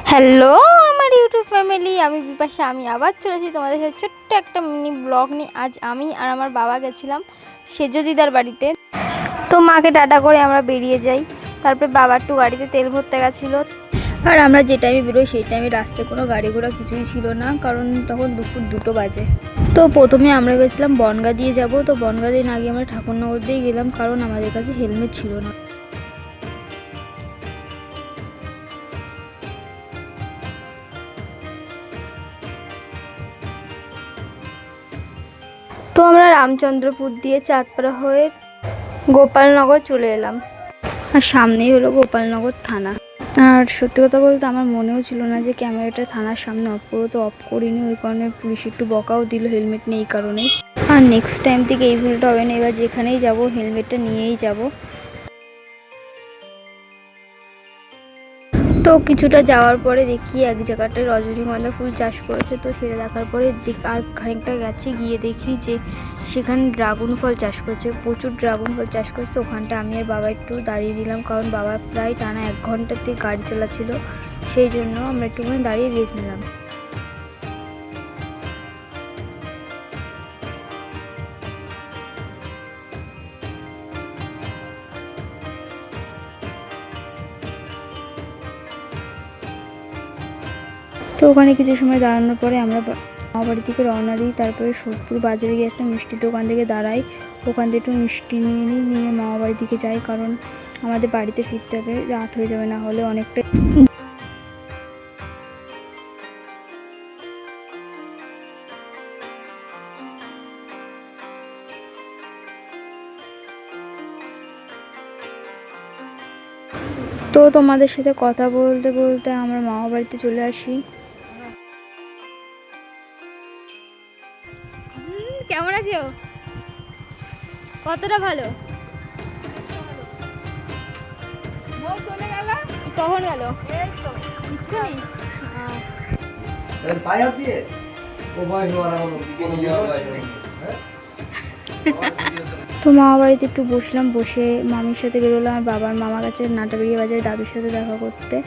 Hello আমার YouTube family, আমি বিপাশা। আমি আবার চলেছি তোমাদের সাথে ছোট্ট একটা মিনি ব্লগ নিয়ে। আজ আমি আর আমার বাবা গেছিলাম সেজ দিদার বাড়িতে। তো মাকে টাটা করে আমরা বেরিয়ে যাই। তারপরে বাবা একটু গাড়িতে তেল ভরতে গেছিলো। আর আমরা যে টাইমে বেরোই সেই টাইমে রাস্তায় কোনো গাড়ি ঘোড়া কিছুই ছিল না, কারণ তখন দুপুর 2টো বাজে। তো প্রথমে আমরা ভেবেছিলাম বনগা দিয়ে যাব। তো বনগা দিয়ে না গিয়ে আমরা ঠাকুরনগর দিয়ে গেলাম, কারণ আমাদের কাছে হেলমেট ছিল না। তো আমরা রামচন্দ্রপুর দিয়ে চাঁদপাড়া হয়ে গোপালনগর চলে এলাম। আর সামনেই হলো গোপালনগর থানা। আর সত্যি কথা বলতে আমার মনেও ছিল না যে ক্যামেরাটা থানার সামনে অফ করবো, তো অফ করিনি। ওই কারণে পুলিশ একটু বকাও দিল হেলমেট নেই এই কারণেই। আর নেক্সট টাইম থেকে এই ভুলটা হবে না, এবার যেখানেই যাব হেলমেটটা নিয়েই যাব। তো কিছুটা যাওয়ার পরে দেখি এক জায়গাটায় রজনীগন্ধা ফুল চাষ করেছে। তো সেটা দেখার পরে আর খানিকটা গেছি, গিয়ে দেখি যে সেখানে ড্রাগন ফল চাষ করছে, প্রচুর ড্রাগন ফল চাষ করছে। তো ওখানটা আমি আর বাবা একটু দাঁড়িয়ে দিলাম, কারণ বাবা প্রায় টানা 1 ঘন্টাতে গাড়ি চালাচ্ছিল, সেই জন্য আমরা একটুখানি দাঁড়িয়ে রেস্ট নিলাম। তো ওখানে কিছু সময় দাঁড়ানোর পরে আমরা মামা বাড়ি থেকে রওনা দিই। তারপরে সোদপুর বাজারে গিয়ে একটা মিষ্টির দোকান থেকে দাঁড়াই, ওখান থেকে একটু মিষ্টি নিয়ে মামা বাড়ির দিকে যাই, কারণ আমাদের বাড়িতে ফিরতে হবে, রাত হয়ে যাবে, না হলে অনেকটা। তো তোমাদের সাথে কথা বলতে বলতে আমরা মামা বাড়িতে চলে আসি। কেমন আছো? কতটা ভালো? কখন গেল? তো মামা বাড়িতে একটু বসলাম, বসে মামির সাথে বেরোলাম আর বাবার মামা কাছে নাটাবেড়িয়া বাজারে দাদুর সাথে দেখা করতে।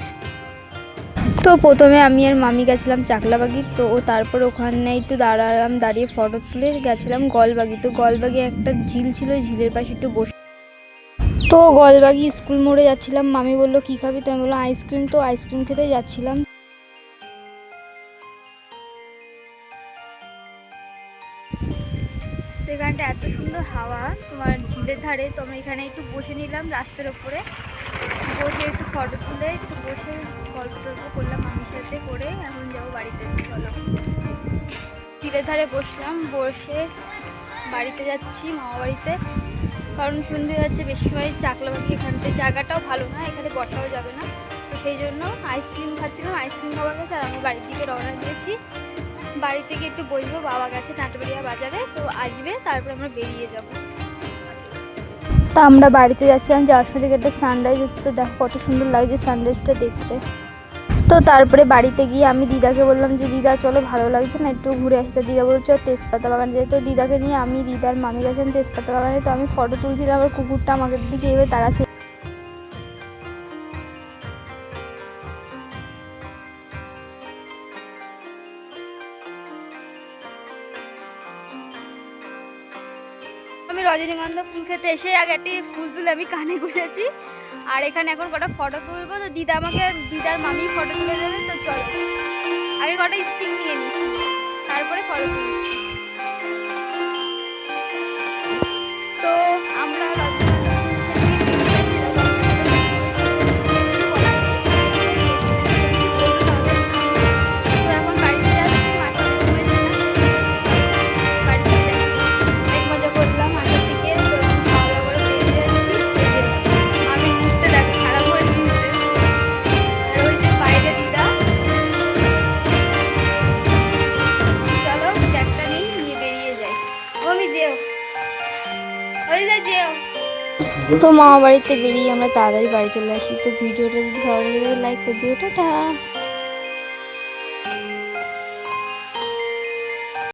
তো প্রথমে আমি আর মামি গেছিলাম চাকলাবাগি। তো তারপর ওখানে একটু দাঁড়ালাম, দাঁড়িয়ে ফটো তুলে গেছিলাম গলবাগি। তো গলবাগি একটা ঝিল ছিল, ঝিলের পাশে একটু বসে। তো গলবাগি স্কুল মোড়ে যাচ্ছিলাম, মামি বললো কী খাবি? তো আমি বললাম আইসক্রিম। তো আইসক্রিম খেতে যাচ্ছিলাম। তো এখানটা এত সুন্দর হাওয়া তোমার ঝিলের ধারে। তো আমরা এখানে একটু বসে নিলাম রাস্তার উপরে, বসে একটু ফটো তুলে একটু বসে গল্প টল্প করলাম মামির সাথে করে। এখন যাবো বাড়িতে, চলো। ঝিলের ধারে বসলাম, বসে বাড়িতে যাচ্ছি, মামা বাড়িতে, কারণ সন্ধে যাচ্ছে বেশি সময়। চাকলাবাগি এখানটায় জায়গাটাও ভালো না, এখানে বসাও যাবে না। তো সেই জন্য আইসক্রিম খাচ্ছিলাম, আইসক্রিম খাওয়া গেছে। আর আমি বাড়ির দিকে রওনা দিয়েছি, বাড়ি থেকে একটু বসবো, বাবা গেছে নাটাবেড়িয়া বাজারে, তো আসবে, তারপরে আমরা বেরিয়ে যাব। তা আমরা বাড়িতে যাচ্ছিলাম, যাওয়ার সময় থেকে একটা সানরাইজ হচ্ছে। তো দেখো কত সুন্দর লাগছে সানরাইজটা দেখতে। তো তারপরে বাড়িতে গিয়ে আমি দিদাকে বললাম যে দিদা চলো, ভালো লাগছে না, একটু ঘুরে আসি। তো দিদা বলছো তেজপাতা বাগান যাই। তো দিদাকে নিয়ে আমি দিদার মামি গেছেন তেজপাতা বাগানে। তো আমি ফটো তুলছিলাম, আমার কুকুরটা আমাদের দিকে এবার তাকাচ্ছে। আমি রজনীগন্ধা ফুল খেতে এসে আগে একটি ফুল তুলে আমি কানে গুঁজেছি, আর এখানে এখন কটা ফটো তুলবো। তো দিদা আমাকে আর দিদার মামি ফটো তুলে দেবে। তো চলো আগে কটা স্টিক নিয়ে নিই, তারপরে ফটো তুলছি। তো আমরা তো মামা বাড়িতে বেরিয়ে আমরা তাড়াতাড়ি বাড়ি চলে আসি। তো ভিডিওটা যদি ভালো লাগে লাইক করে দিও, টাটা।